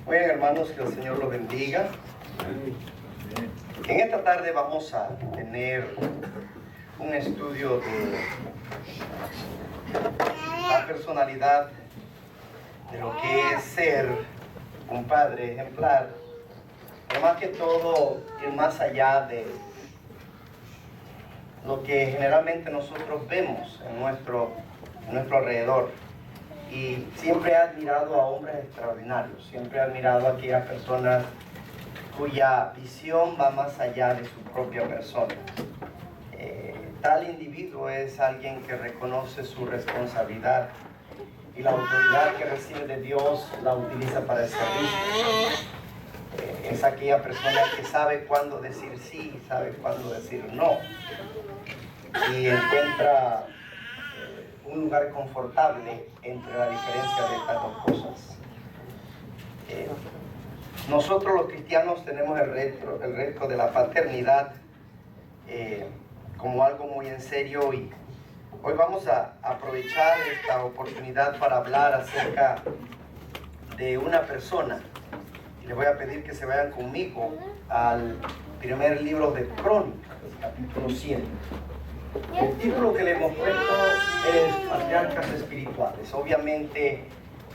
Muy bien, hermanos, que el Señor los bendiga. En esta tarde vamos a tener un estudio de la personalidad de lo que es ser un padre ejemplar, pero más que todo ir más allá de lo que generalmente nosotros vemos en nuestro alrededor. Y siempre he admirado a hombres extraordinarios, siempre he admirado a aquellas personas cuya visión va más allá de su propia persona. Tal individuo es alguien que reconoce su responsabilidad y la autoridad que recibe de Dios la utiliza para el servicio. Es aquella persona que sabe cuándo decir sí y sabe cuándo decir no. Y encuentra un lugar confortable entre la diferencia de estas dos cosas. Nosotros los cristianos tenemos el reto de la paternidad como algo muy en serio, y hoy vamos a aprovechar esta oportunidad para hablar acerca de una persona. Y les voy a pedir que se vayan conmigo al primer libro de Crónicas, capítulo 7. El título que le hemos puesto es Patriarcas Espirituales. Obviamente,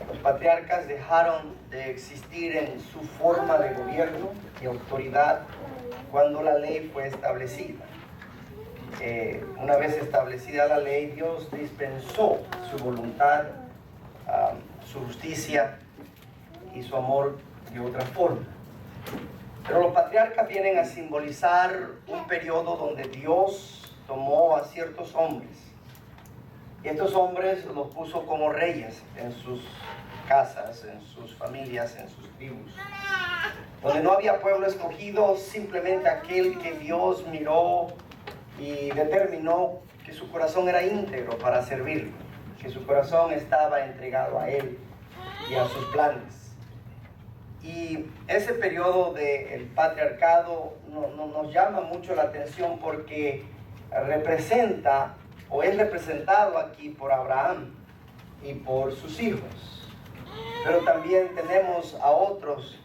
los patriarcas dejaron de existir en su forma de gobierno y autoridad cuando la ley fue establecida. Una vez establecida la ley, Dios dispensó su voluntad, su justicia y su amor de otra forma. Pero los patriarcas vienen a simbolizar un periodo donde Dios tomó a ciertos hombres, y estos hombres los puso como reyes en sus casas, en sus familias, en sus tribus, donde no había pueblo escogido, simplemente aquel que Dios miró y determinó que su corazón era íntegro para servirlo, que su corazón estaba entregado a Él y a sus planes. Y ese periodo del patriarcado nos llama mucho la atención porque representa o es representado aquí por Abraham y por sus hijos. Pero también tenemos a otros,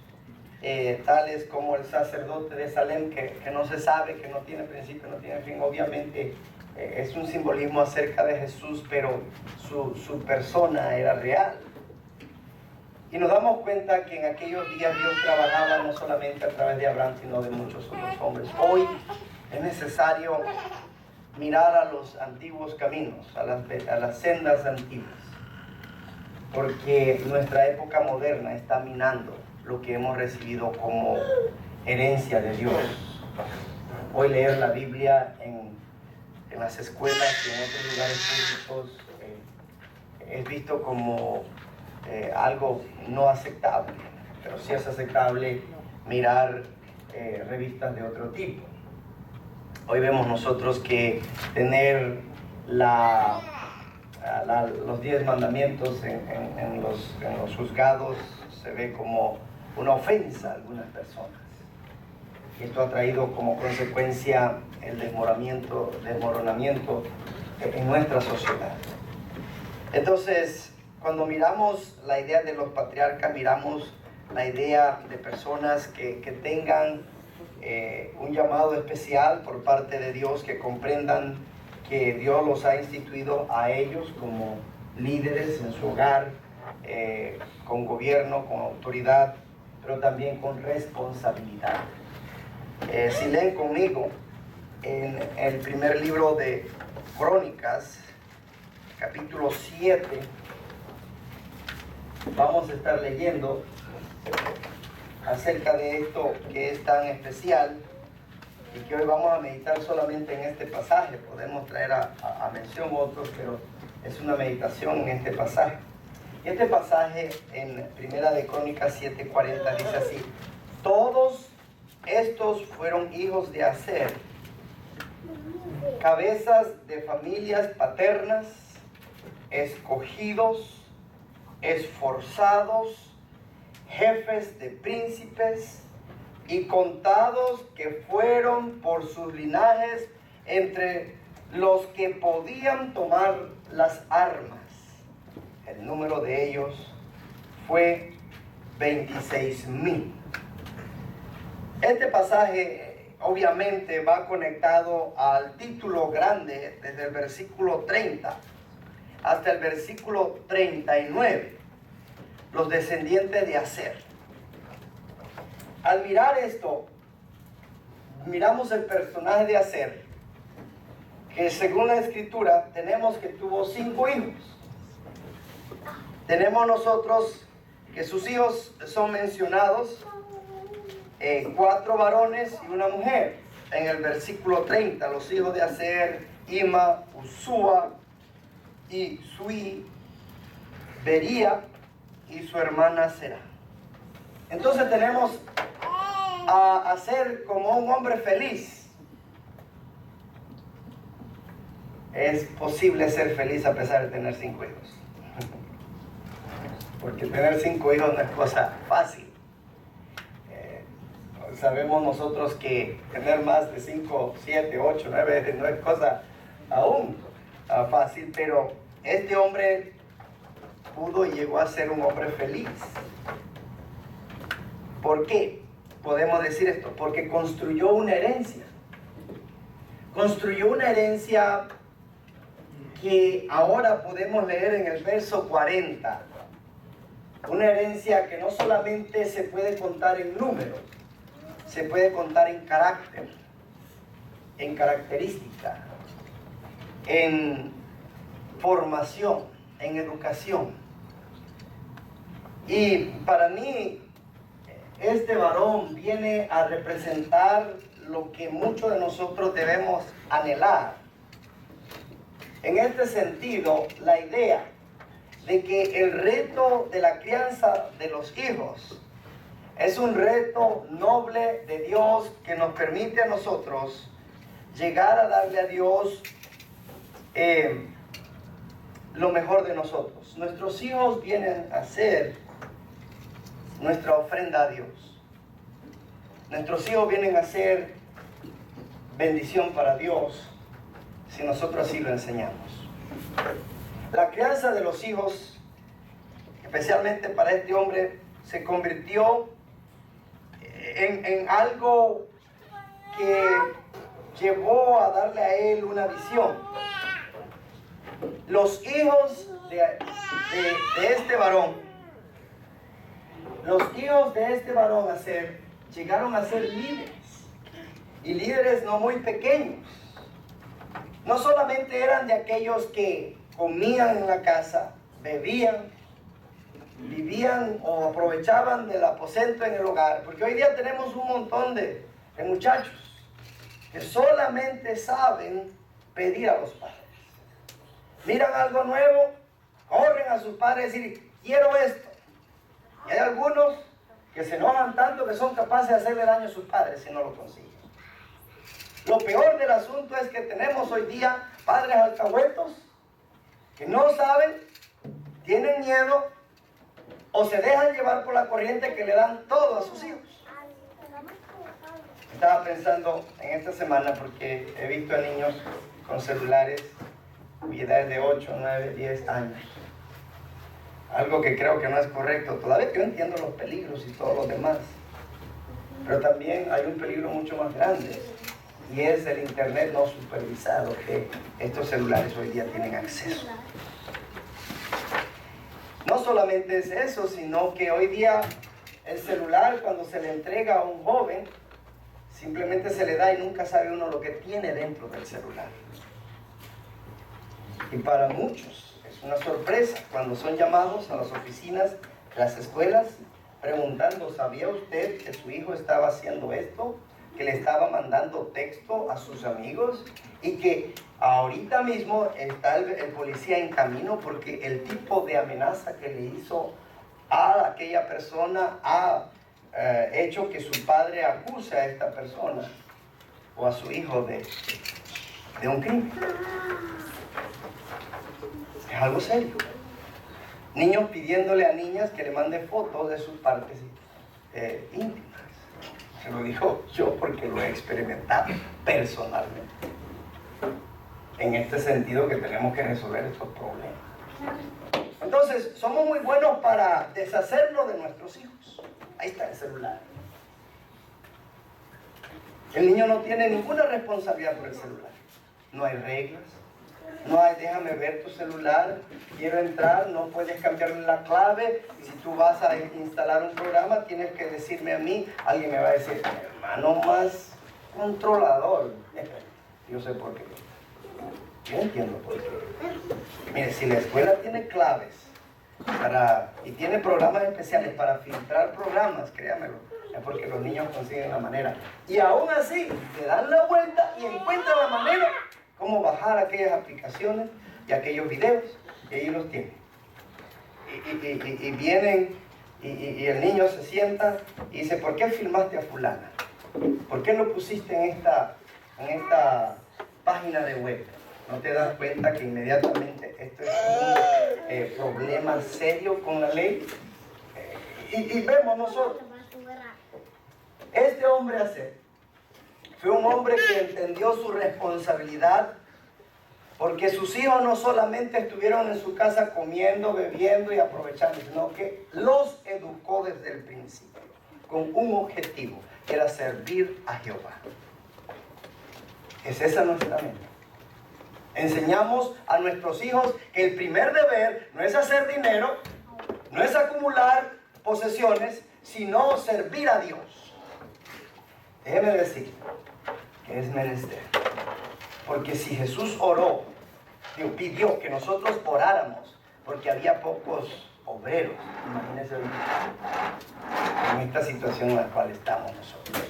tales como el sacerdote de Salem, que no se sabe, que no tiene principio, no tiene fin. Obviamente es un simbolismo acerca de Jesús, pero su persona era real. Y nos damos cuenta que en aquellos días Dios trabajaba no solamente a través de Abraham, sino de muchos otros hombres. Hoy es necesario mirar a los antiguos caminos, a las sendas antiguas, porque nuestra época moderna está minando lo que hemos recibido como herencia de Dios. Hoy leer la Biblia en las escuelas y en otros lugares públicos es visto como algo no aceptable, pero sí es aceptable mirar revistas de otro tipo. Hoy vemos nosotros que tener los 10 mandamientos en los juzgados se ve como una ofensa a algunas personas. Y esto ha traído como consecuencia el desmoronamiento en nuestra sociedad. Entonces, cuando miramos la idea de los patriarcas, miramos la idea de personas que tengan un llamado especial por parte de Dios, que comprendan que Dios los ha instituido a ellos como líderes en su hogar, con gobierno, con autoridad, pero también con responsabilidad. Si leen conmigo en el primer libro de Crónicas, capítulo 7, vamos a estar leyendo acerca de esto que es tan especial y que hoy vamos a meditar solamente en este pasaje. Podemos traer a mención otros, pero es una meditación en este pasaje. Y este pasaje en Primera de Crónicas 7:40 dice así: todos estos fueron hijos de Aser, cabezas de familias paternas, escogidos, esforzados, jefes de príncipes y contados, que fueron por sus linajes entre los que podían tomar las armas. El número de ellos fue 26,000. Este pasaje obviamente va conectado al título grande desde el versículo 30 hasta el versículo 39, los descendientes de Aser. Al mirar esto, miramos el personaje de Aser, que según la escritura tenemos que tuvo 5 hijos. Tenemos nosotros que sus hijos son mencionados, 4 varones y una mujer. En el versículo 30, los hijos de Aser: Ima, Usúa, y Sui, Bería y su hermana Será. Entonces tenemos a Aser como un hombre feliz. Es posible ser feliz a pesar de tener 5 hijos. Porque tener 5 hijos no es cosa fácil. Sabemos nosotros que tener más de 5, 7, 8, 9 no es cosa aún fácil, pero este hombre pudo y llegó a ser un hombre feliz. ¿Por qué podemos decir esto? Porque construyó una herencia. Construyó una herencia que ahora podemos leer en el verso 40. Una herencia que no solamente se puede contar en números, se puede contar en carácter, en característica, en formación, en educación. Y para mí, este varón viene a representar lo que muchos de nosotros debemos anhelar. En este sentido, la idea de que el reto de la crianza de los hijos es un reto noble de Dios que nos permite a nosotros llegar a darle a Dios lo mejor de nosotros. Nuestros hijos vienen a ser nuestra ofrenda a Dios. Nuestros hijos vienen a ser bendición para Dios si nosotros así lo enseñamos. La crianza de los hijos, especialmente para este hombre, se convirtió en algo que llevó a darle a él una visión. Los hijos de este varón, Aser, llegaron a ser líderes, y líderes no muy pequeños. No solamente eran de aquellos que comían en la casa, bebían, vivían o aprovechaban del aposento en el hogar, porque hoy día tenemos un montón de muchachos que solamente saben pedir a los padres. Miran algo nuevo, corren a sus padres y dicen: quiero esto. Y hay algunos que se enojan tanto que son capaces de hacerle daño a sus padres si no lo consiguen. Lo peor del asunto es que tenemos hoy día padres alcahuetos que no saben, tienen miedo o se dejan llevar por la corriente que le dan todo a sus hijos. Estaba pensando en esta semana porque he visto a niños con celulares y edades de 8, 9, 10 años. Algo que creo que no es correcto. Todavía yo entiendo los peligros y todo lo demás. Pero también hay un peligro mucho más grande, y es el internet no supervisado que estos celulares hoy día tienen acceso. No solamente es eso, sino que hoy día el celular, cuando se le entrega a un joven, simplemente se le da y nunca sabe uno lo que tiene dentro del celular. Y para muchos es una sorpresa cuando son llamados a las oficinas de las escuelas preguntando: ¿sabía usted que su hijo estaba haciendo esto? Que le estaba mandando texto a sus amigos, y que ahorita mismo está el policía en camino porque el tipo de amenaza que le hizo a aquella persona ha hecho que su padre acuse a esta persona o a su hijo de un crimen. Es algo serio. Niños pidiéndole a niñas que le mande fotos de sus partes íntimas. Se lo digo yo porque lo he experimentado personalmente. En este sentido, que tenemos que resolver estos problemas. Entonces, somos muy buenos para deshacernos de nuestros hijos. Ahí está el celular. El niño no tiene ninguna responsabilidad por el celular. No hay reglas. No hay, déjame ver tu celular, quiero entrar, no puedes cambiarle la clave. Si tú vas a instalar un programa, tienes que decirme a mí. Alguien me va a decir, hermano más controlador. Yo sé por qué. Yo entiendo por qué. Mire, si la escuela tiene claves y tiene programas especiales para filtrar programas, créamelo, es porque los niños consiguen la manera. Y aún así, le dan la vuelta y encuentran la manera cómo bajar aquellas aplicaciones y aquellos videos, y ellos los tienen. Y vienen, y el niño se sienta y dice, ¿por qué filmaste a fulana? ¿Por qué lo pusiste en esta página de web? ¿No te das cuenta que inmediatamente esto es un problema serio con la ley? Y vemos nosotros, este hombre fue un hombre que entendió su responsabilidad, porque sus hijos no solamente estuvieron en su casa comiendo, bebiendo y aprovechando, sino que los educó desde el principio con un objetivo, que era servir a Jehová. ¿Es esa nuestra meta? Enseñamos a nuestros hijos que el primer deber no es hacer dinero, no es acumular posesiones, sino servir a Dios. Déjeme decir que es menester. Porque si Jesús oró, pidió que nosotros oráramos, porque había pocos obreros, imagínense en esta situación en la cual estamos nosotros.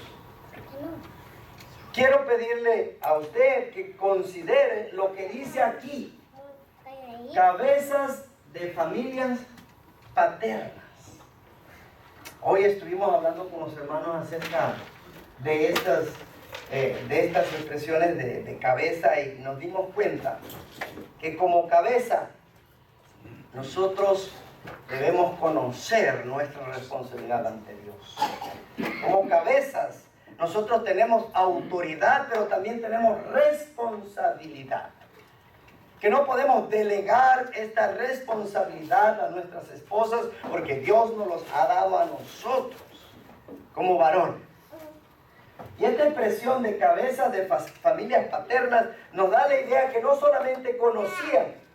Quiero pedirle a usted que considere lo que dice aquí: cabezas de familias paternas. Hoy estuvimos hablando con los hermanos acerca de estas expresiones de cabeza, y nos dimos cuenta que como cabeza nosotros debemos conocer nuestra responsabilidad ante Dios. Como cabezas nosotros tenemos autoridad, pero también tenemos responsabilidad. Que no podemos delegar esta responsabilidad a nuestras esposas, porque Dios nos los ha dado a nosotros como varones. Y esta expresión de cabezas de familias paternas nos da la idea que no solamente conocían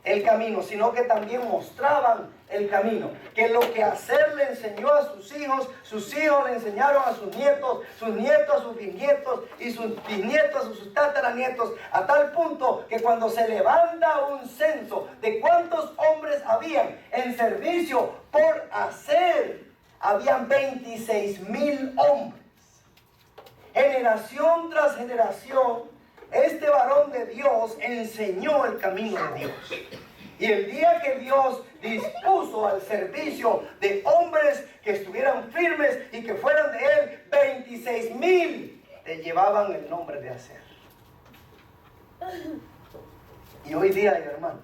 el camino, sino que también mostraban el camino. Que lo que hacer le enseñó a sus hijos le enseñaron a sus nietos a sus bisnietos, y sus bisnietos a sus tataranietos, a tal punto que cuando se levanta un censo de cuántos hombres habían en servicio por hacer, habían 26,000 hombres. Generación tras generación, este varón de Dios enseñó el camino de Dios. Y el día que Dios dispuso al servicio de hombres que estuvieran firmes y que fueran de él, 26,000 le llevaban el nombre de hacer. Y hoy día hay hermanos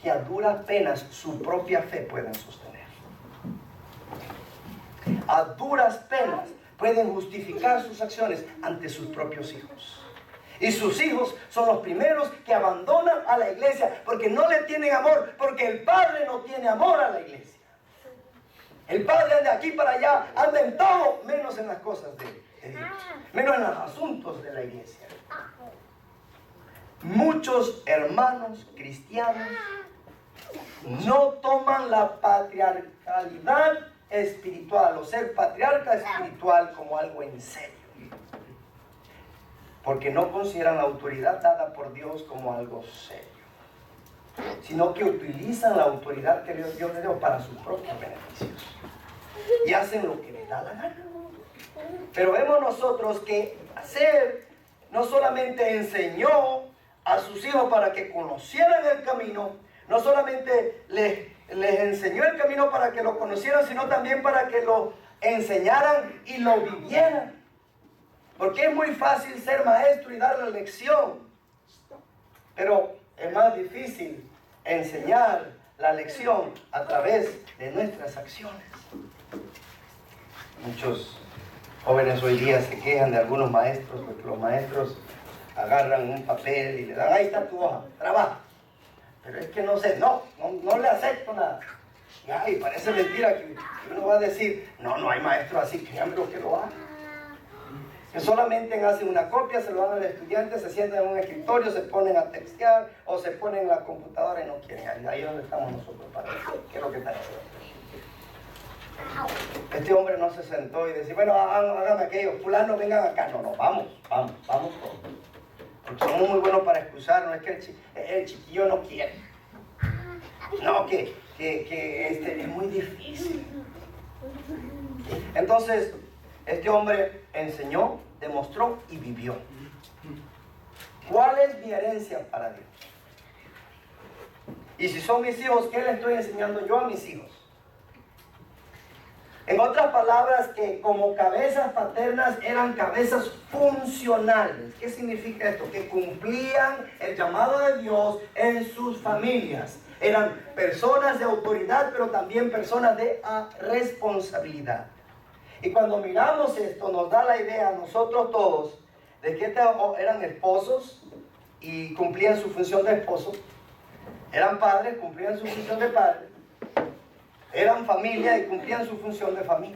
que a duras penas su propia fe pueden sostener. A duras penas pueden justificar sus acciones ante sus propios hijos. Y sus hijos son los primeros que abandonan a la iglesia porque no le tienen amor, porque el padre no tiene amor a la iglesia. El padre anda de aquí para allá, anda en todo, menos en las cosas de Dios, menos en los asuntos de la iglesia. Muchos hermanos cristianos no toman la patriarcalidad espiritual o ser patriarca espiritual como algo en serio, porque no consideran la autoridad dada por Dios como algo serio, sino que utilizan la autoridad que Dios les dio para sus propios beneficios y hacen lo que les da la gana. Pero vemos nosotros que hacer no solamente enseñó a sus hijos para que conocieran el camino, no solamente les enseñó el camino para que lo conocieran, sino también para que lo enseñaran y lo vivieran. Porque es muy fácil ser maestro y dar la lección, pero es más difícil enseñar la lección a través de nuestras acciones. Muchos jóvenes hoy día se quejan de algunos maestros, porque los maestros agarran un papel y le dan, ahí está tu hoja, trabaja. pero es que no sé, no le acepto nada. Ay, parece mentira que uno va a decir, no hay maestro así, créanme que lo haga. Que solamente hacen una copia, se lo dan al estudiante, se sientan en un escritorio, se ponen a textear o se ponen en la computadora y no quieren. Ahí es donde estamos nosotros para eso. ¿Qué es lo que está haciendo? Este hombre no se sentó y decía, bueno, hágame aquello, fulano, vengan acá. No, vamos todos. Porque somos muy buenos para excusarnos, es que el chiquillo no quiere. No, que es muy difícil. Entonces, este hombre enseñó, demostró y vivió. ¿Cuál es mi herencia para Dios? Y si son mis hijos, ¿qué le estoy enseñando yo a mis hijos? En otras palabras, que como cabezas paternas eran cabezas funcionales. ¿Qué significa esto? Que cumplían el llamado de Dios en sus familias. Eran personas de autoridad, pero también personas de responsabilidad. Y cuando miramos esto, nos da la idea a nosotros todos de que eran esposos y cumplían su función de esposo. Eran padres, cumplían su función de padre. Eran familia y cumplían su función de familia.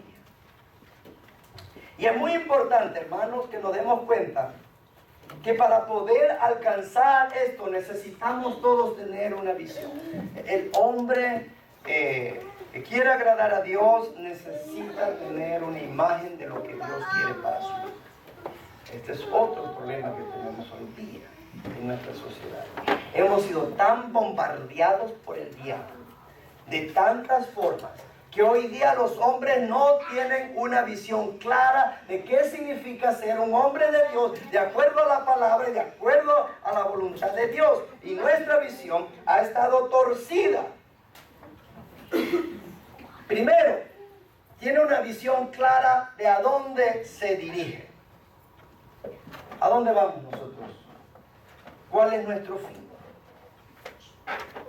Y es muy importante, hermanos, que nos demos cuenta que para poder alcanzar esto necesitamos todos tener una visión. El hombre que quiere agradar a Dios necesita tener una imagen de lo que Dios quiere para su vida. Este es otro problema que tenemos hoy día en nuestra sociedad. Hemos sido tan bombardeados por el diablo de tantas formas que hoy día los hombres no tienen una visión clara de qué significa ser un hombre de Dios, de acuerdo a la palabra y de acuerdo a la voluntad de Dios. Y nuestra visión ha estado torcida. Primero, tiene una visión clara de a dónde se dirige. ¿A dónde vamos nosotros? ¿Cuál es nuestro fin?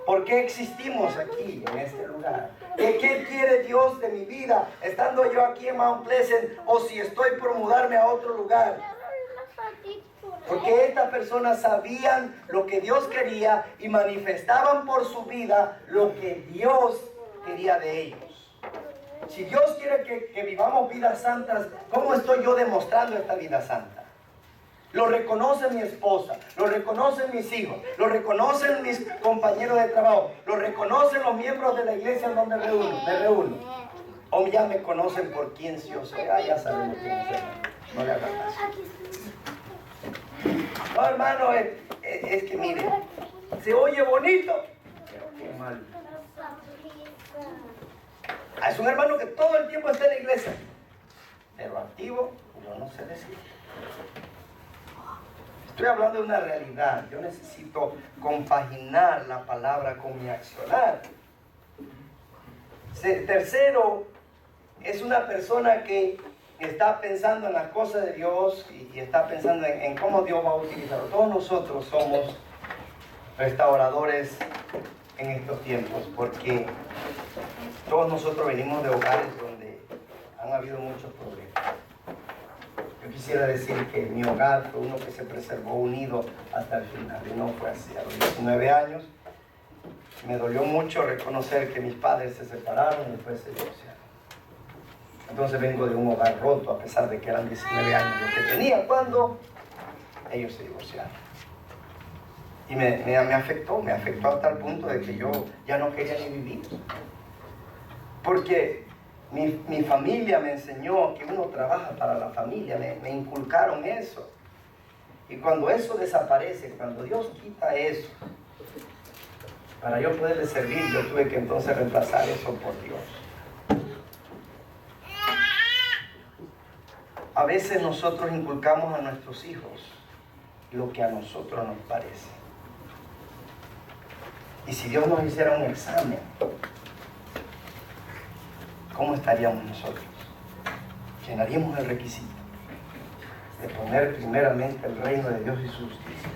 ¿Por qué existimos aquí, en este lugar? ¿Qué quiere Dios de mi vida, estando yo aquí en Mount Pleasant, o si estoy por mudarme a otro lugar? Porque estas personas sabían lo que Dios quería y manifestaban por su vida lo que Dios quería de ellos. Si Dios quiere que vivamos vidas santas, ¿cómo estoy yo demostrando esta vida santa? Lo reconoce mi esposa, lo reconocen mis hijos, lo reconocen mis compañeros de trabajo, lo reconocen los miembros de la iglesia en donde me reúno. O ya me conocen por quién yo soy. Ya sabemos quién soy. No le hagan caso. No, hermano, es que mire, se oye bonito, pero qué mal. Es un hermano que todo el tiempo está en la iglesia, pero activo, yo no sé decir. Estoy hablando de una realidad. Yo necesito compaginar la palabra con mi accionar. Tercero, es una persona que está pensando en las cosas de Dios y está pensando en cómo Dios va a utilizarlo. Todos nosotros somos restauradores en estos tiempos, porque todos nosotros venimos de hogares donde han habido muchos problemas. Yo quisiera decir que mi hogar fue uno que se preservó unido hasta el final, y no fue así. A los 19 años me dolió mucho reconocer que mis padres se separaron y después se divorciaron. Entonces vengo de un hogar roto, a pesar de que eran 19 años los que tenía cuando ellos se divorciaron. Y me afectó hasta el punto de que yo ya no quería ni vivir. Porque mi familia me enseñó que uno trabaja para la familia, me inculcaron eso. Y cuando eso desaparece, cuando Dios quita eso, para yo poderle servir, yo tuve que entonces reemplazar eso por Dios. A veces nosotros inculcamos a nuestros hijos lo que a nosotros nos parece. Y si Dios nos hiciera un examen, ¿cómo estaríamos nosotros? Llenaríamos el requisito de poner primeramente el reino de Dios y su justicia.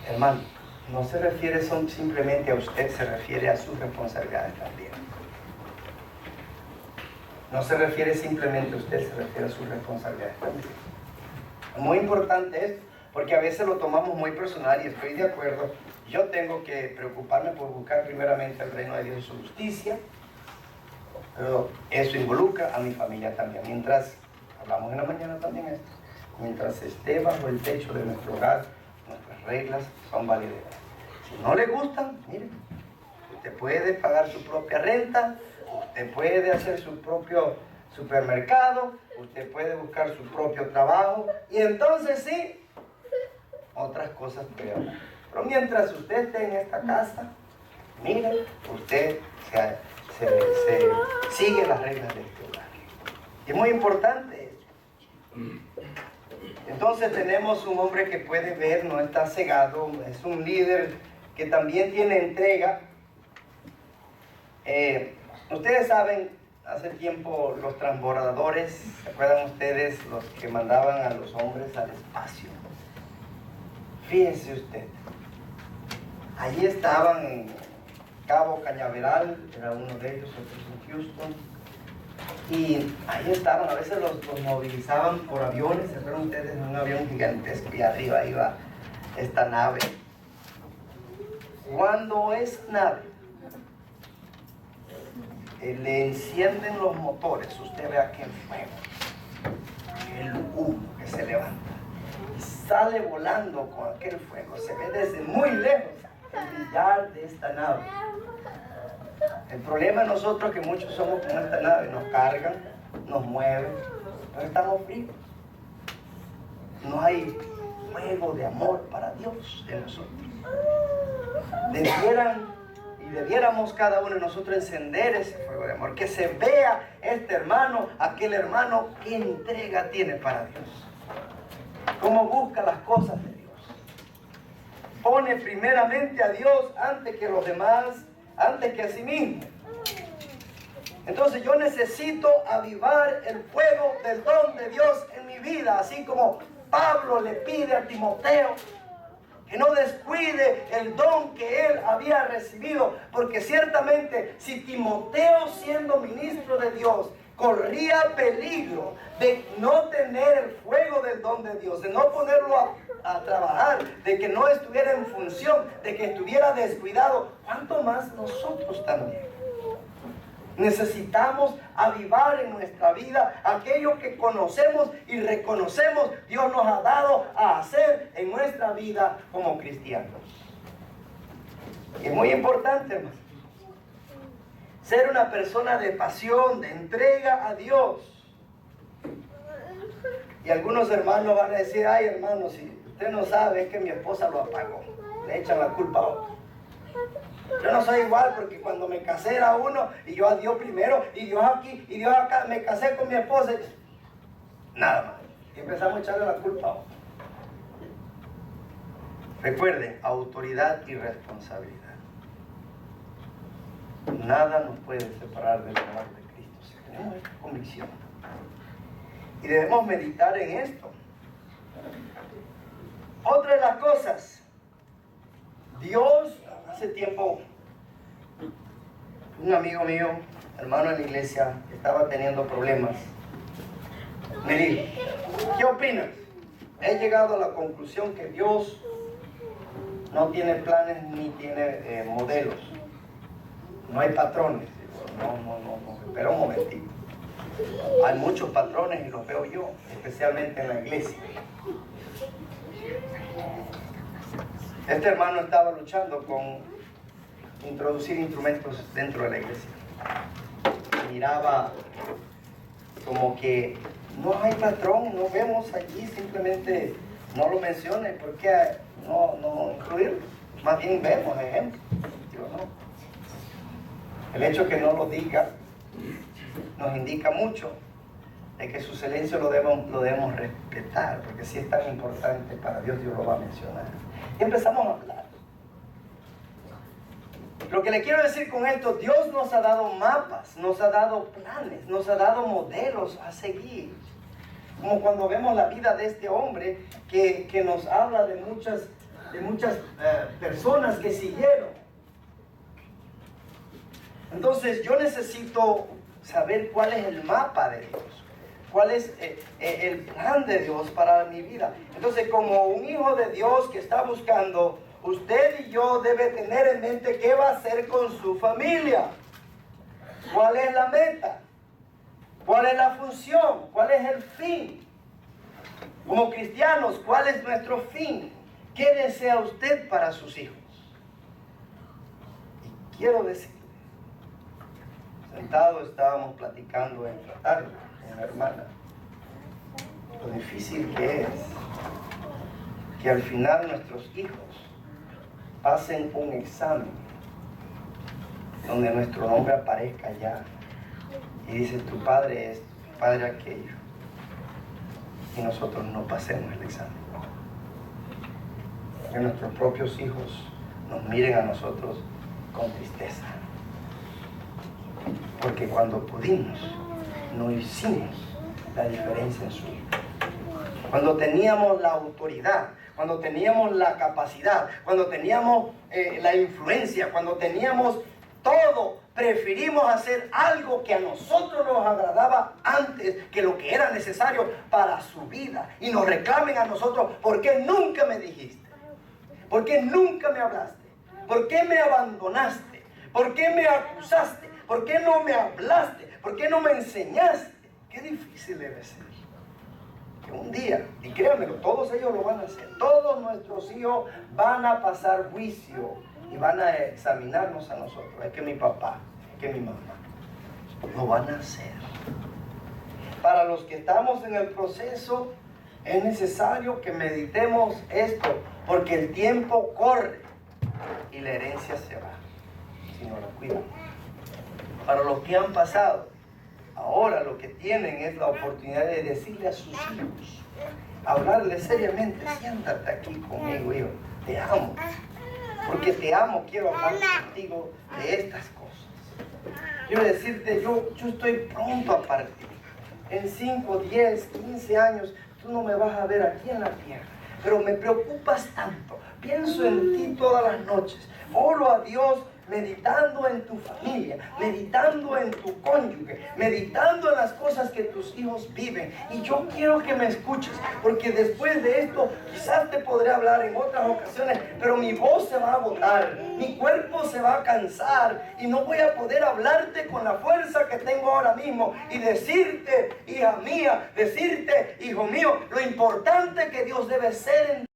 Hermano, no se refiere simplemente a usted, se refiere a sus responsabilidades también. No se refiere simplemente a usted, se refiere a sus responsabilidades también. Es muy importante esto, porque a veces lo tomamos muy personal y estoy de acuerdo. Yo tengo que preocuparme por buscar primeramente el reino de Dios y su justicia, pero eso involucra a mi familia también. Mientras, hablamos en la mañana también esto, mientras esté bajo el techo de nuestro hogar, nuestras reglas son válidas. Si no le gustan, miren, usted puede pagar su propia renta, usted puede hacer su propio supermercado, usted puede buscar su propio trabajo, y entonces sí, otras cosas peor. Pero mientras usted esté en esta casa, mire, usted se sigue las reglas de este hogar. Y es muy importante esto. Entonces tenemos un hombre que puede ver, no está cegado, es un líder que también tiene entrega. Ustedes saben, hace tiempo los transbordadores, ¿se acuerdan ustedes los que mandaban a los hombres al espacio? Fíjense usted, allí estaban en Cabo Cañaveral, era uno de ellos, otros en Houston, y ahí estaban, a veces los movilizaban por aviones. ¿Se acuerdan ustedes? En un avión gigantesco y arriba iba esta nave. Cuando es nave, le encienden los motores, usted ve aquel fuego, el humo que se levanta y sale volando con aquel fuego. Se ve desde muy lejos el brillar de esta nave. El problema es nosotros, que muchos somos como esta nave, nos cargan, nos mueven, pero estamos fríos. No hay fuego de amor para Dios en nosotros. Debiéramos cada uno de nosotros encender ese fuego de amor, que se vea este hermano, aquel hermano, qué entrega tiene para Dios, cómo busca las cosas de Dios, pone primeramente a Dios antes que los demás, antes que a sí mismo. Entonces yo necesito avivar el fuego del don de Dios en mi vida, así como Pablo le pide a Timoteo que no descuide el don que él había recibido, porque ciertamente si Timoteo, siendo ministro de Dios, corría peligro de no tener el fuego del don de Dios, de no ponerlo a trabajar, de que no estuviera en función, de que estuviera descuidado, ¿cuánto más nosotros también? Necesitamos avivar en nuestra vida aquello que conocemos y reconocemos Dios nos ha dado a hacer en nuestra vida como cristianos. Y es muy importante, hermano, ser una persona de pasión, de entrega a Dios. Y algunos hermanos van a decir: ay, hermano, si usted no sabe, es que mi esposa lo apagó. Le echan la culpa a otro. Yo no soy igual, porque cuando me casé era uno y yo a Dios primero, y Dios aquí y Dios acá. Me casé con mi esposa y nada más. Y empezamos a echarle la culpa a otro. Recuerden, autoridad y responsabilidad. Nada nos puede separar del amor de Cristo. Si tenemos esta convicción. Y debemos meditar en esto. Otra de las cosas, Dios, hace tiempo, un amigo mío, hermano en la iglesia, estaba teniendo problemas. Me dijo: ¿qué opinas? He llegado a la conclusión que Dios no tiene planes ni tiene modelos. No hay patrones. Digo, no, espera un momentito. Hay muchos patrones y los veo yo, especialmente en la iglesia. Este hermano estaba luchando con introducir instrumentos dentro de la iglesia. Miraba como que no hay patrón, no vemos allí, simplemente no lo mencione. ¿Por qué no incluirlo? Más bien vemos ejemplos. Digo, no. El hecho que no lo diga nos indica mucho de que su silencio lo debemos respetar, porque si es tan importante para Dios, Dios lo va a mencionar. Y empezamos a hablar. Lo que le quiero decir con esto: Dios nos ha dado mapas, nos ha dado planes, nos ha dado modelos a seguir. Como cuando vemos la vida de este hombre que nos habla de muchas personas que siguieron. Entonces yo necesito saber cuál es el mapa de Dios. ¿Cuál es el plan de Dios para mi vida? Entonces, como un hijo de Dios que está buscando, usted y yo debe tener en mente qué va a hacer con su familia. ¿Cuál es la meta? ¿Cuál es la función? ¿Cuál es el fin? Como cristianos, ¿cuál es nuestro fin? ¿Qué desea usted para sus hijos? Y quiero decirle, sentado estábamos platicando en fraterno con una hermana, lo difícil que es que al final nuestros hijos pasen un examen donde nuestro nombre aparezca ya y dice tu padre esto, tu padre aquello, y nosotros no pasemos el examen. Que nuestros propios hijos nos miren a nosotros con tristeza, porque cuando pudimos no hicimos la diferencia en su vida. Cuando teníamos la autoridad, cuando teníamos la capacidad, cuando teníamos la influencia, cuando teníamos todo, preferimos hacer algo que a nosotros nos agradaba antes que lo que era necesario para su vida. Y nos reclamen a nosotros, ¿por qué nunca me dijiste? ¿Por qué nunca me hablaste? ¿Por qué me abandonaste? ¿Por qué me acusaste? ¿Por qué no me hablaste? ¿Por qué no me enseñaste? Qué difícil debe ser. Que un día, y créanmelo, todos ellos lo van a hacer. Todos nuestros hijos van a pasar juicio y van a examinarnos a nosotros. Es que mi papá, es que mi mamá, lo van a hacer. Para los que estamos en el proceso, es necesario que meditemos esto, porque el tiempo corre y la herencia se va, si no la cuidamos. Para los que han pasado, ahora lo que tienen es la oportunidad de decirle a sus hijos, hablarles seriamente, siéntate aquí conmigo, hijo, te amo. Porque te amo, quiero hablar contigo de estas cosas. Quiero decirte, yo estoy pronto a partir. En 5, 10, 15 años, tú no me vas a ver aquí en la tierra. Pero me preocupas tanto. Pienso en ti todas las noches. Oro a Dios meditando en tu familia, meditando en tu cónyuge, meditando en las cosas que tus hijos viven. Y yo quiero que me escuches, porque después de esto quizás te podré hablar en otras ocasiones, pero mi voz se va a agotar, mi cuerpo se va a cansar y no voy a poder hablarte con la fuerza que tengo ahora mismo y decirte, hija mía, decirte, hijo mío, lo importante que Dios debe ser en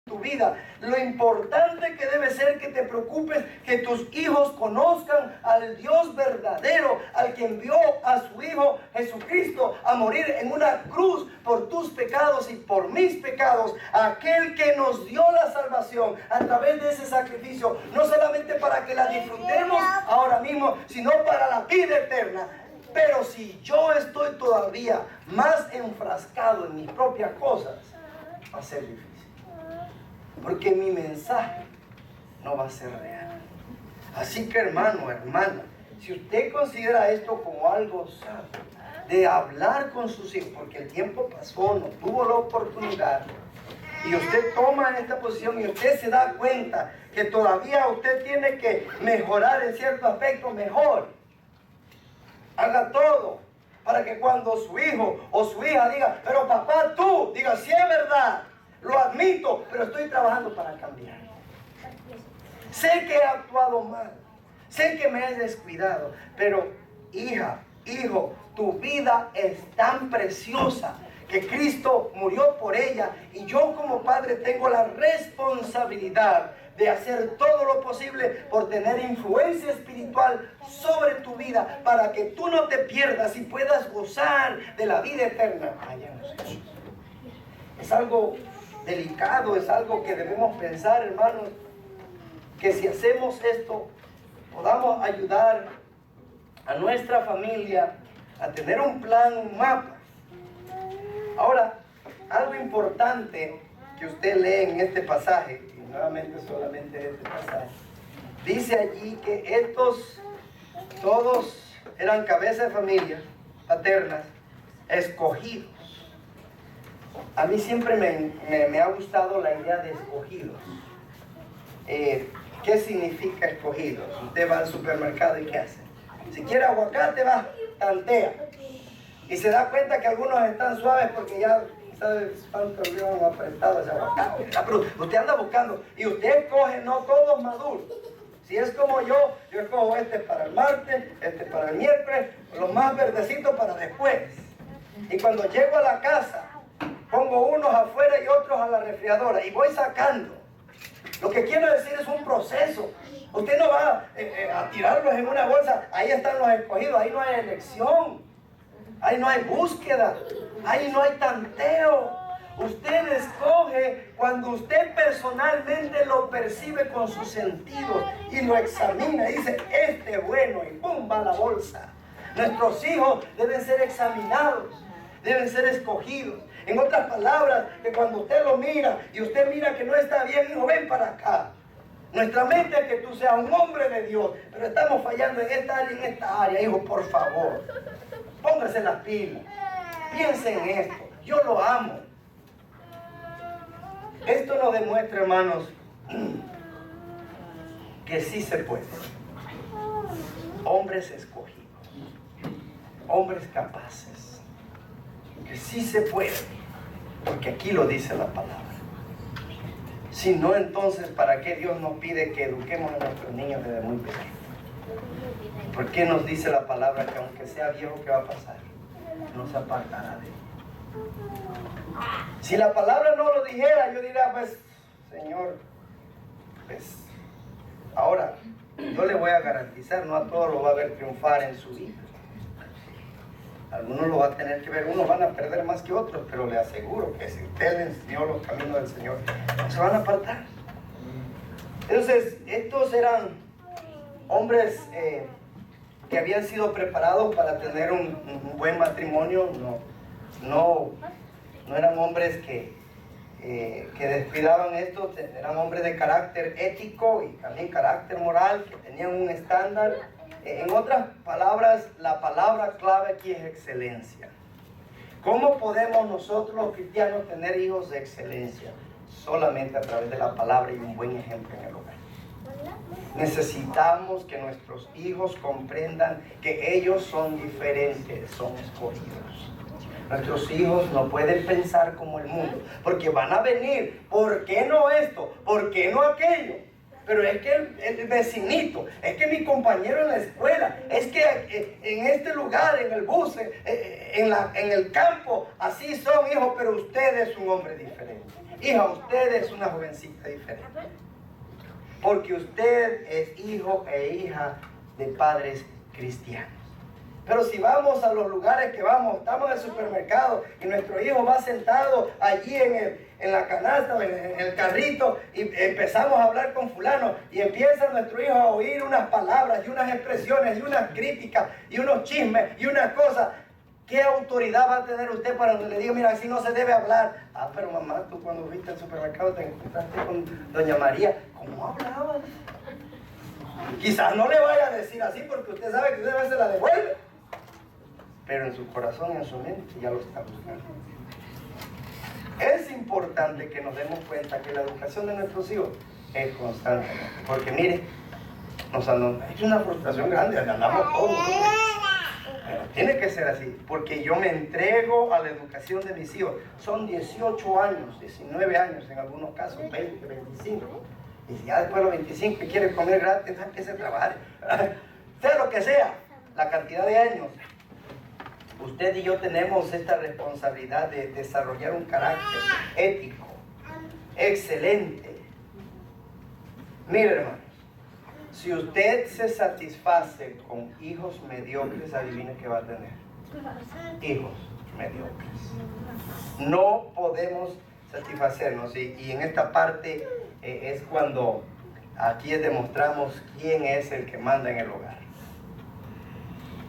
tu vida, lo importante que debe ser que te preocupes que tus hijos conozcan al Dios verdadero, al que envió a su Hijo Jesucristo a morir en una cruz por tus pecados y por mis pecados, aquel que nos dio la salvación a través de ese sacrificio, no solamente para que la disfrutemos ahora mismo, sino para la vida eterna. Pero si yo estoy todavía más enfrascado en mis propias cosas, va a ser difícil. Porque mi mensaje no va a ser real. Así que hermano, hermana, si usted considera esto como algo sano, de hablar con sus hijos, porque el tiempo pasó, no tuvo la oportunidad, y usted toma esta posición y usted se da cuenta que todavía usted tiene que mejorar en cierto aspecto, mejor. Haga todo para que cuando su hijo o su hija diga, pero papá tú, diga, sí es verdad. Lo admito, pero estoy trabajando para cambiar. Sé que he actuado mal, sé que me he descuidado, pero hija, hijo, tu vida es tan preciosa que Cristo murió por ella y yo como padre tengo la responsabilidad de hacer todo lo posible por tener influencia espiritual sobre tu vida para que tú no te pierdas y puedas gozar de la vida eterna allá en los cielos. Es algo delicado, es algo que debemos pensar, hermanos, que si hacemos esto, podamos ayudar a nuestra familia a tener un plan, un mapa. Ahora, algo importante que usted lee en este pasaje, y nuevamente solamente este pasaje, dice allí que estos todos eran cabezas de familia, paternas, escogidos. A mí siempre me ha gustado la idea de escogidos. ¿Qué significa escogidos? Usted va al supermercado y ¿qué hace? Si quiere aguacate, va, tantea. Y se da cuenta que algunos están suaves porque ya, ¿sabes? Pantalón apretado ese aguacate. Pero usted anda buscando y usted coge, no todos maduros. Si es como yo escojo este para el martes, este para el miércoles, los más verdecitos para después. Y cuando llego a la casa, pongo unos afuera y otros a la refrigeradora y voy sacando. Lo que quiero decir es un proceso. Usted no va a tirarlos en una bolsa, ahí están los escogidos, ahí no hay elección, ahí no hay búsqueda, ahí no hay tanteo. Usted escoge cuando usted personalmente lo percibe con sus sentidos y lo examina y dice, este es bueno, y ¡pum! Va a la bolsa. Nuestros hijos deben ser examinados, deben ser escogidos. En otras palabras, que cuando usted lo mira y usted mira que no está bien, hijo, ven para acá. Nuestra mente es que tú seas un hombre de Dios, pero estamos fallando en esta área y en esta área. Hijo, por favor, póngase las pilas, piense en esto, yo lo amo. Esto nos demuestra, hermanos, que sí se puede. Hombres escogidos, hombres capaces, que sí se puede, porque aquí lo dice la palabra. Si no, entonces, ¿para qué Dios nos pide que eduquemos a nuestros niños desde muy pequeños? ¿Por qué nos dice la palabra que aunque sea viejo, ¿qué va a pasar? No se apartará de él. Si la palabra no lo dijera, yo diría, pues, Señor, pues, ahora, yo le voy a garantizar, no a todos lo va a ver triunfar en su vida. Algunos lo va a tener que ver, unos van a perder más que otros, pero le aseguro que si usted le enseñó los caminos del Señor, no se van a apartar. Entonces, estos eran hombres que habían sido preparados para tener un buen matrimonio, no eran hombres que descuidaban esto, eran hombres de carácter ético y también carácter moral, que tenían un estándar. En otras palabras, la palabra clave aquí es excelencia. ¿Cómo podemos nosotros los cristianos tener hijos de excelencia? Solamente a través de la palabra y un buen ejemplo en el hogar. Necesitamos que nuestros hijos comprendan que ellos son diferentes, son escogidos. Nuestros hijos no pueden pensar como el mundo, porque van a venir, ¿por qué no esto? ¿Por qué no aquello? Pero es que el vecinito, es que mi compañero en la escuela, es que en este lugar, en el bus, en el campo, así son, hijo, pero usted es un hombre diferente. Hija, usted es una jovencita diferente. Porque usted es hijo e hija de padres cristianos. Pero si vamos a los lugares que vamos, estamos en el supermercado y nuestro hijo va sentado allí en la canasta, en el carrito, y empezamos a hablar con fulano y empieza nuestro hijo a oír unas palabras y unas expresiones y unas críticas y unos chismes y unas cosas. ¿Qué autoridad va a tener usted para que le diga, mira, así no se debe hablar? Ah, pero mamá, tú cuando fuiste al supermercado te encontraste con doña María. ¿Cómo hablabas? Quizás no le vaya a decir así porque usted sabe que usted a veces la devuelve. Pero en su corazón y en su mente ya lo está buscando. Es importante que nos demos cuenta que la educación de nuestros hijos es constante. Porque mire, es una frustración grande, andamos todos. Pero tiene que ser así, porque yo me entrego a la educación de mis hijos. Son 18 años, 19 años en algunos casos, 20, 25. Y si ya después de los 25 quiere comer gratis, empiece a trabajar. Sea lo que sea, la cantidad de años. Usted y yo tenemos esta responsabilidad de desarrollar un carácter ético, excelente. Mire, hermanos, si usted se satisface con hijos mediocres, adivine qué va a tener. Hijos mediocres. No podemos satisfacernos. Y en esta parte es cuando aquí demostramos quién es el que manda en el hogar.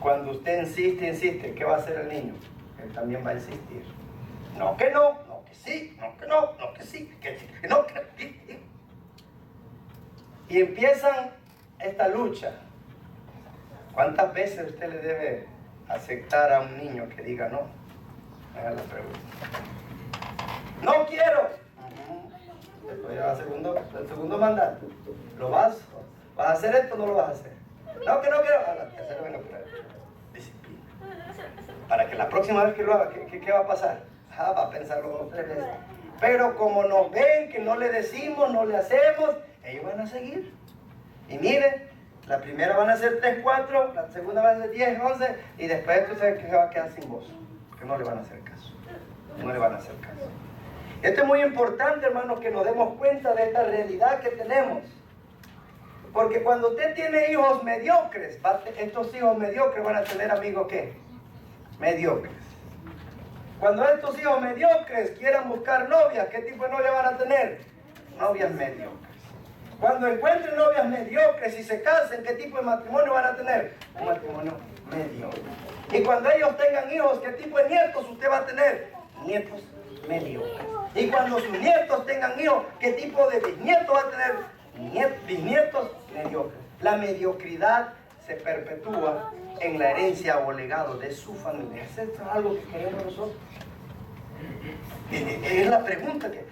Cuando usted insiste, ¿qué va a hacer el niño? Él también va a insistir. No que no, no que sí, no que no, no que sí, que no que sí. Y empiezan esta lucha. ¿Cuántas veces usted le debe aceptar a un niño que diga no? Haga la pregunta. No quiero. Después ya va el segundo mandato. ¿Vas a hacer esto o no lo vas a hacer? No, que no quiero. A la tercera venga por ahí. Disciplina. para que la próxima vez que lo haga, ¿qué va a pasar? Va a pensarlo 2 o 3 veces. Pero como nos ven que no le decimos, no le hacemos, ellos van a seguir. Y miren, la primera van a ser 3, 4, la segunda va a ser 10, 11, y después tú sabes que se va a quedar sin gozo, que no le van a hacer caso. No le van a hacer caso. Esto es muy importante, hermanos, que nos demos cuenta de esta realidad que tenemos. Porque cuando usted tiene hijos mediocres, estos hijos mediocres van a tener amigos ¿qué? Mediocres. Cuando estos hijos mediocres quieran buscar novias, ¿qué tipo de novia van a tener? Novias mediocres. Cuando encuentren novias mediocres y se casen, ¿qué tipo de matrimonio van a tener? Un matrimonio mediocre. Y cuando ellos tengan hijos, ¿qué tipo de nietos usted va a tener? Nietos mediocres. Y cuando sus nietos tengan hijos, ¿qué tipo de bisnietos va a tener? Bisnietos mediocres. La mediocridad se perpetúa en la herencia o legado de su familia. ¿Es esto algo que queremos nosotros? Es la pregunta que...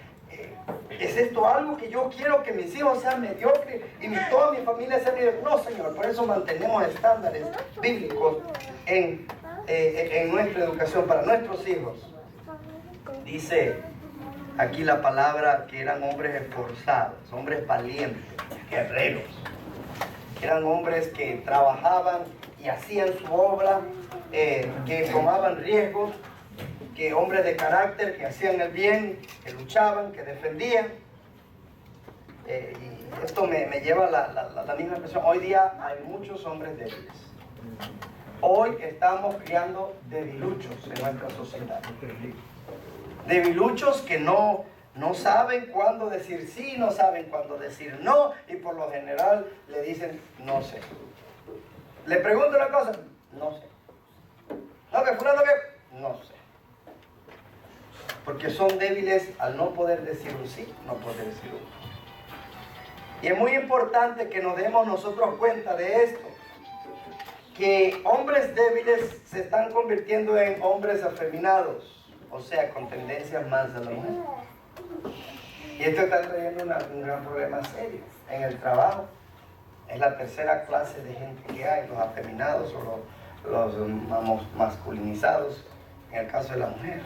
¿Es esto algo que yo quiero que mis hijos sean mediocres y toda mi familia sea mediocre? No, Señor, por eso mantenemos estándares bíblicos en nuestra educación para nuestros hijos. Dice aquí la palabra que eran hombres esforzados, hombres valientes, guerreros. Eran hombres que trabajaban y hacían su obra, que tomaban riesgos, que hombres de carácter, que hacían el bien, que luchaban, que defendían. Y esto me lleva a la misma expresión. Hoy día hay muchos hombres débiles. Hoy estamos criando debiluchos en nuestra sociedad. Debiluchos que no saben cuándo decir sí, no saben cuándo decir no, y por lo general le dicen no sé. Le pregunto una cosa, no sé. No, que fulano que, no sé. Porque son débiles al no poder decir un sí, no poder decir un no. Y es muy importante que nos demos nosotros cuenta de esto, que hombres débiles se están convirtiendo en hombres afeminados, o sea, con tendencias más a la mujer. Y esto está trayendo un gran problema serio en el trabajo. Es la tercera clase de gente que hay, los afeminados o los masculinizados, en el caso de la mujer.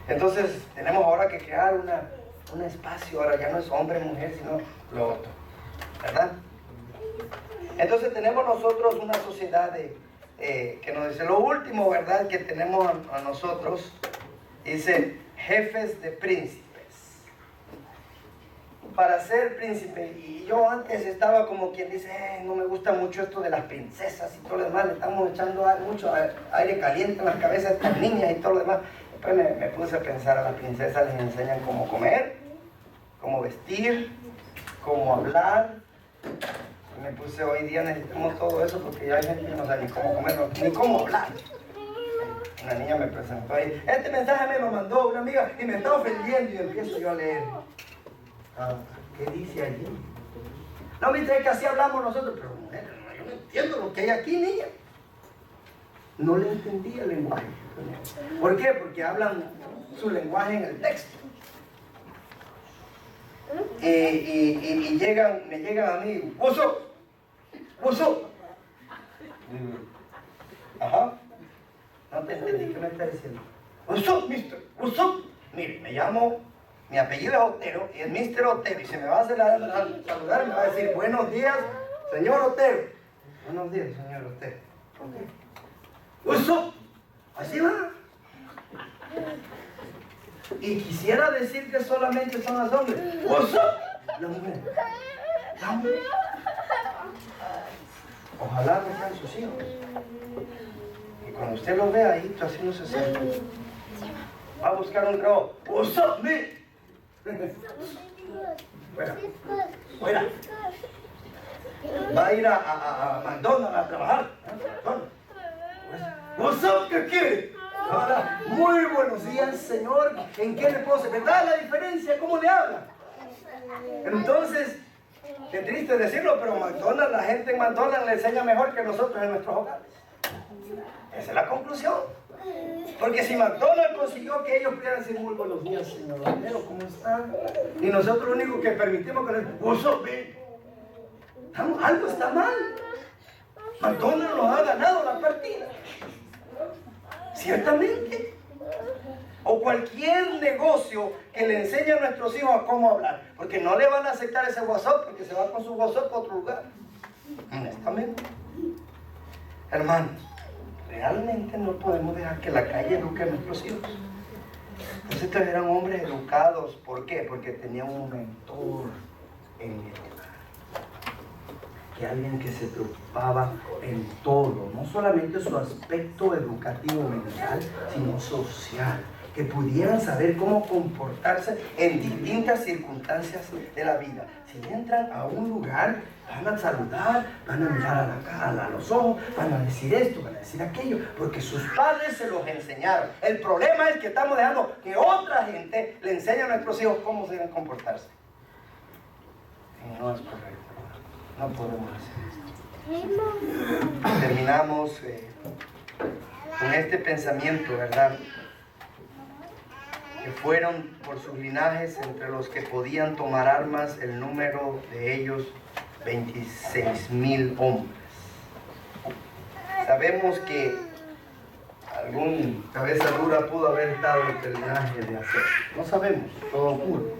Entonces tenemos ahora que crear un espacio, ahora ya no es hombre y mujer, sino lo otro, ¿verdad? Entonces tenemos nosotros una sociedad que nos dice, lo último, ¿verdad?, que tenemos a nosotros, dice, jefes de príncipes. Para ser príncipe, y yo antes estaba como quien dice, no me gusta mucho esto de las princesas y todo lo demás, le estamos echando mucho aire caliente en las cabezas de estas niñas y todo lo demás. Después me puse a pensar, a las princesas les enseñan cómo comer, cómo vestir, cómo hablar. Y me puse, hoy día necesitamos todo eso porque ya hay gente que no sabe ni cómo comer, ni cómo hablar. Una niña me presentó ahí, este mensaje me lo mandó una amiga y me está ofendiendo, y empiezo yo a leer. ¿Qué dice allí? No, viste que así hablamos nosotros, pero mujer, yo no entiendo lo que hay aquí, niña. No le entendía el lenguaje. ¿Por qué? Porque hablan su lenguaje en el texto. Y me llegan a mí, ¡Uso! Ajá. No te entendí, ¿qué me está diciendo? ¡Uso, mister! ¡Uso! Mire, me llamo, mi apellido es Otero y es Mr. Otero. Y se me va a hacer saludar, me va a decir, buenos días, señor Otero. Buenos días, señor Otero. ¡Uso! Así va. Y quisiera decir que solamente son los hombres. ¡Uso! La mujer. La mujer. Ojalá no sean sus hijos. Y cuando usted lo vea ahí, así no se siente. Va a buscar un trabajo. What's up, man? Fuera. Va a ir a McDonald's a trabajar. What's up, ¿qué quiere? Ahora, muy buenos días, señor. ¿En qué le puedo servir? ¿Verdad la diferencia? ¿Cómo le habla? Entonces, qué triste decirlo, pero McDonald's, la gente en McDonald's le enseña mejor que nosotros en nuestros hogares. Esa es la conclusión. Porque si McDonald's consiguió que ellos pudieran decir muy buenos días, señor Otero, ¿cómo está? Y nosotros lo único que permitimos que what's up, man? Algo está mal. McDonald's nos ha ganado la partida. Ciertamente. O cualquier negocio que le enseñe a nuestros hijos a cómo hablar. Porque no le van a aceptar ese WhatsApp porque se va con su WhatsApp a otro lugar. Honestamente. Hermanos, realmente no podemos dejar que la calle eduque a nuestros hijos. Entonces estos eran hombres educados. ¿Por qué? Porque tenían un mentor en el hogar. Que alguien que se preocupaba en todo, no solamente su aspecto educativo mental, sino social. Que pudieran saber cómo comportarse en distintas circunstancias de la vida. Si entran a un lugar, van a saludar, van a mirar a la cara, a los ojos, van a decir esto, van a decir aquello, porque sus padres se los enseñaron. El problema es que estamos dejando que otra gente le enseñe a nuestros hijos cómo se deben comportarse. Y no es correcto, no podemos hacer esto. Terminamos con este pensamiento, ¿verdad? Que fueron por sus linajes entre los que podían tomar armas, el número de ellos 26,000 hombres. Sabemos que algún cabeza dura pudo haber estado entre el linaje de Aser. No sabemos, todo ocurre.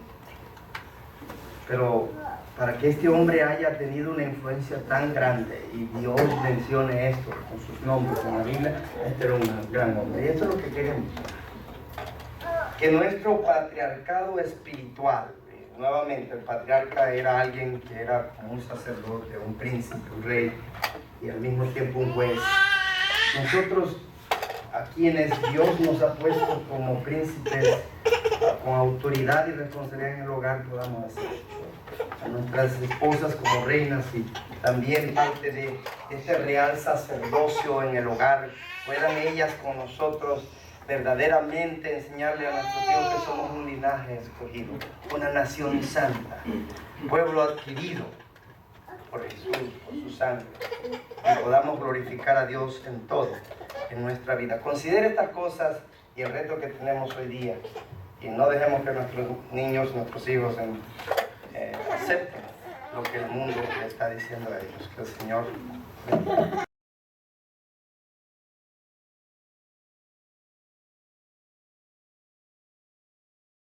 Pero para que este hombre haya tenido una influencia tan grande y Dios mencione esto con sus nombres en la Biblia, este era un gran hombre. Y esto es lo que queremos. Que nuestro patriarcado espiritual, nuevamente el patriarca era alguien que era como un sacerdote, un príncipe, un rey y al mismo tiempo un juez. Nosotros, a quienes Dios nos ha puesto como príncipes con autoridad y responsabilidad en el hogar, podamos hacer a nuestras esposas como reinas y también parte de este real sacerdocio en el hogar, puedan ellas con nosotros verdaderamente enseñarle a nuestros hijos que somos un linaje escogido, una nación santa, pueblo adquirido por Jesús, por su sangre, y podamos glorificar a Dios en todo, en nuestra vida. Considere estas cosas y el reto que tenemos hoy día, y no dejemos que nuestros niños, nuestros hijos acepten lo que el mundo le está diciendo a ellos. Que el Señor